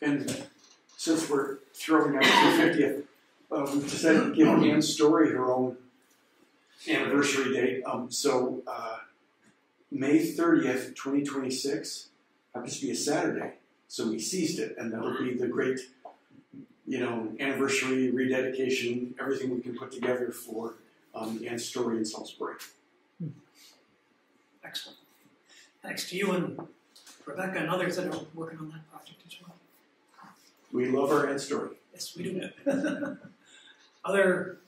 And since we're throwing out the 250th, we decided to give Anne's Story her own anniversary date. So May 30th, 2026 happens to be a Saturday. So we seized it, and that'll be the great, anniversary, rededication, everything we can put together for Anne's Story in Salisbury. Excellent. Thanks to you and Rebecca and others that are working on that project as well. We love our Anne's Story. Yes, we do. Other?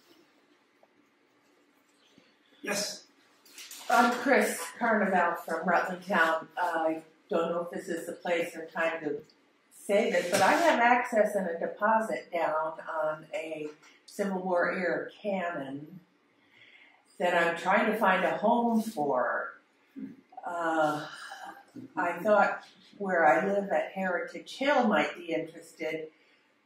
Yes. I'm Chris Carnival from Rutland Town. I don't know if this is the place or time to say this, but I have access and a deposit down on a Civil War era cannon that I'm trying to find a home for. I thought where I live at Heritage Hill might be interested,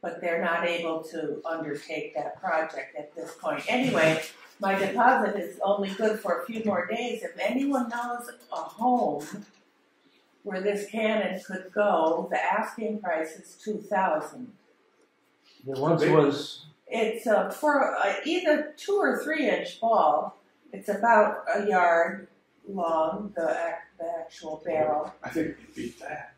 but they're not able to undertake that project at this point. Anyway, my deposit is only good for a few more days. If anyone knows a home where this cannon could go, the asking price is $2,000. There once was. It's for either 2 or 3 inch ball. It's about a yard long, the actual barrel. I think we beat that.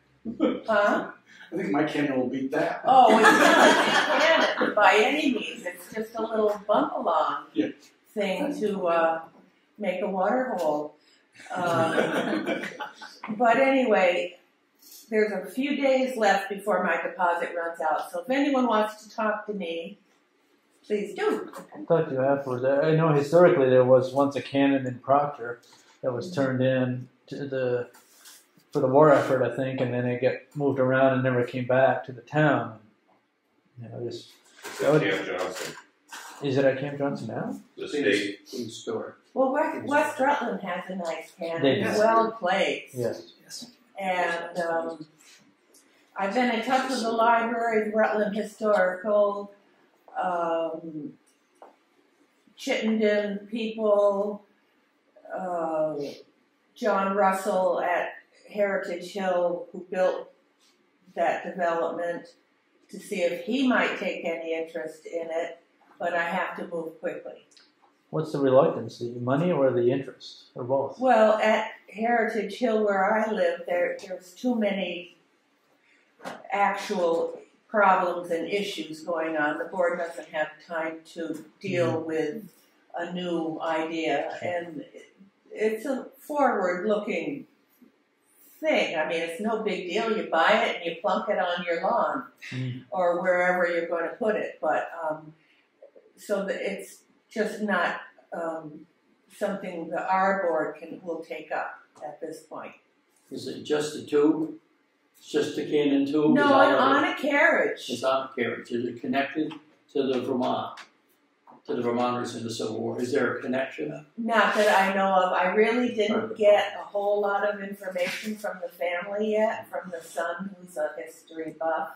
Huh? I think my cannon will beat that. Oh, it's not a cannon by any means. It's just a little bump along thing to make a water hole. But anyway, there's a few days left before my deposit runs out. So if anyone wants to talk to me, please do. I'll talk to you afterwards. I know historically there was once a cannon in Proctor that was turned in to for the war effort, I think, and then it got moved around and never came back to the town. Just Camp Johnson. Is it at Camp Johnson now? The state. Food store. Well, West Rutland has a nice cannon, They do. well placed. Yes. And I've been in touch with the library, Rutland Historical, Chittenden people, John Russell at Heritage Hill, who built that development, to see if he might take any interest in it, but I have to move quickly. What's the reluctance? The money or the interest? Or both? Well, at Heritage Hill where I live, there's too many actual problems and issues going on. The board doesn't have time to deal with a new idea, and it's a forward-looking thing. I mean, it's no big deal. You buy it and you plunk it on your lawn or wherever you're going to put it. But so it's just not something that our board will take up at this point. Is it just a tube? It's just a cannon tube? No, on a carriage. It's on a carriage. Is it connected to the Vermonters in the Civil War? Is there a connection? Not that I know of. I really didn't get a whole lot of information from the family yet, from the son who's a history buff.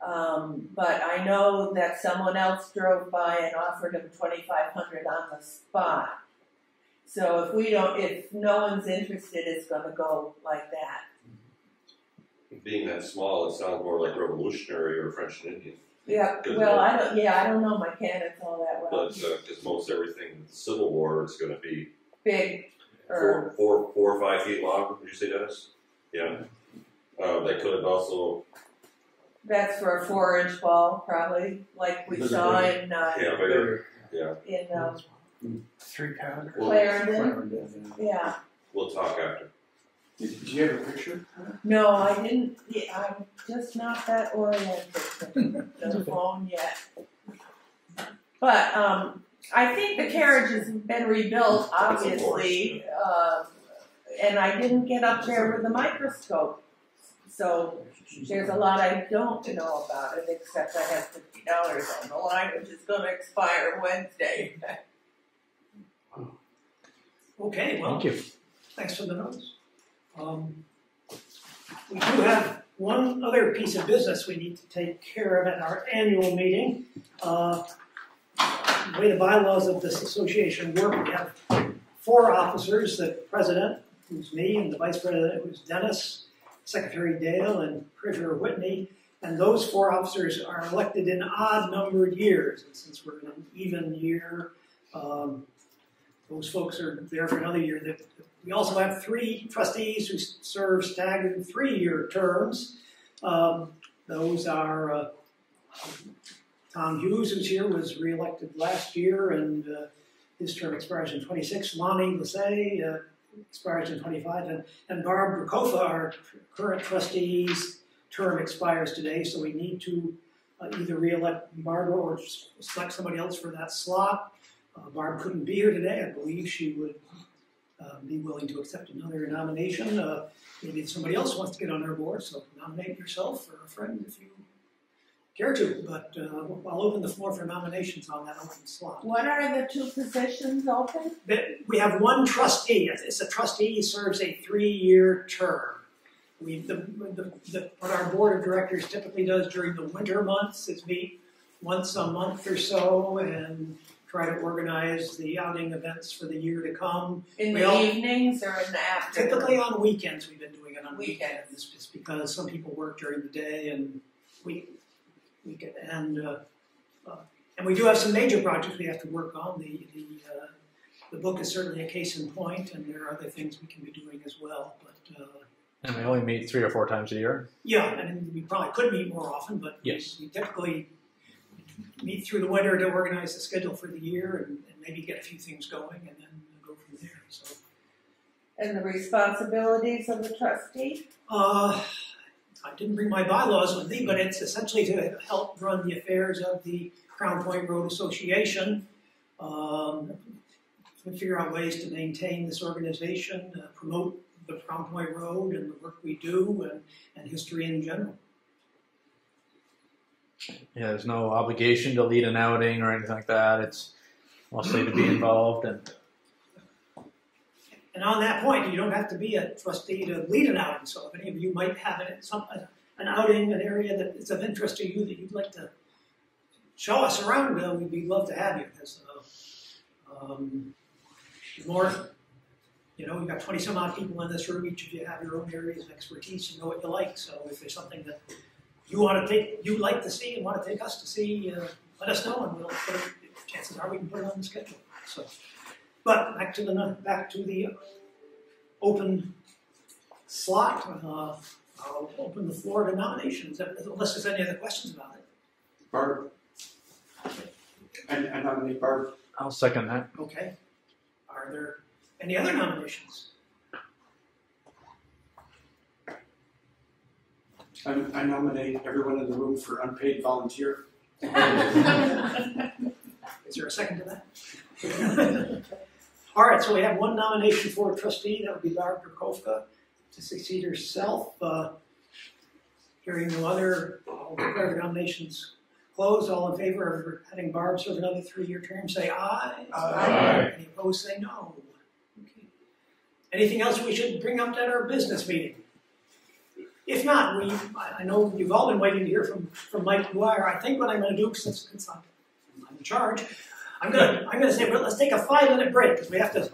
But I know that someone else drove by and offered him $2,500 on the spot. So if no one's interested, it's going to go like that. Being that small, it sounds more like Revolutionary or French and Indian. Yeah. Well, I don't know my cannons all that well. But because most everything in the Civil War is going to be Big. four or 5 feet long. Would you say, Dennis? Yeah. They could have also. That's for a 4-inch ball, probably, like we saw in Bigger. Yeah. in 3 pounder. Clarendon. Yeah. We'll talk after. Did you have a picture? No, I didn't. I'm just not that oriented to the phone yet. But I think the carriage has been rebuilt, obviously, and I didn't get up there with the microscope. So there's a lot I don't know about it, except I have $50 on the line, which is going to expire Wednesday. Okay, well, Thank you. thanks for the notes. We do have one other piece of business we need to take care of at our annual meeting. The way the bylaws of this association work, we have 4 officers, the president, who's me, and the vice president, who's Dennis, Secretary Dale, and Treasurer Whitney. And those 4 officers are elected in odd-numbered years. And since we're in an even year, those folks are there for another year. We also have 3 trustees who serve staggered 3-year terms. Those are Tom Hughes, who's here, was reelected last year, and his term expires in 26. Lonnie Lassay expires in 25, and Barb Rukofa, our current trustee's term expires today, so we need to either reelect Barbara or select somebody else for that slot. Barb couldn't be here today. I believe she would be willing to accept another nomination. Maybe somebody else wants to get on our board, so nominate yourself or a friend if you care to. But I'll open the floor for nominations on that open slot. What are the 2 positions open? We have 1 trustee. It's a trustee who serves a 3-year term. What our board of directors typically does during the winter months is meet once a month or so and try to organize the outing events for the year to come. In the evenings or in the afternoon? Typically on weekends. We've been doing it on weekends just because some people work during the day and and we do have some major projects we have to work on. The book is certainly a case in point, and there are other things we can be doing as well. But and we only meet 3 or 4 times a year? Yeah, and we probably could meet more often, but yes, we typically meet through the winter to organize the schedule for the year and maybe get a few things going and then go from there. So. And the responsibilities of the trustee? I didn't bring my bylaws with me, but it's essentially to help run the affairs of the Crown Point Road Association, figure out ways to maintain this organization, promote the Crown Point Road and the work we do, and history in general. Yeah, there's no obligation to lead an outing or anything like that. It's mostly to be involved. And on that point, you don't have to be a trustee to lead an outing. So if any of you might have an outing, an area that is of interest to you that you'd like to show us around, we'd love to have you. Because more, we've got 20 some odd people in this room. Each of you have your own areas of expertise. You know what you like. So if there's something that you'd like to see and want to take us to see, let us know, and chances are we can put it on the schedule. So, but back to the open slot. I'll open the floor to nominations, unless there's any other questions about it. Barb. I nominate Barb. I'll second that. Okay. Are there any other nominations? I nominate everyone in the room for unpaid volunteer. Is there a second to that? All right, so we have one nomination for a trustee. That would be Barb Kofka to succeed herself. Hearing no other, I'll declare the nominations closed. All in favor of having Barb serve another 3-year term, say aye. Aye. Any opposed, say no. Okay. Anything else we should bring up at our business meeting? If not, I know you've all been waiting to hear from Mike McGuire. I think what I'm going to do, since I'm in charge, I'm going to say, well, let's take a 5-minute break because we have to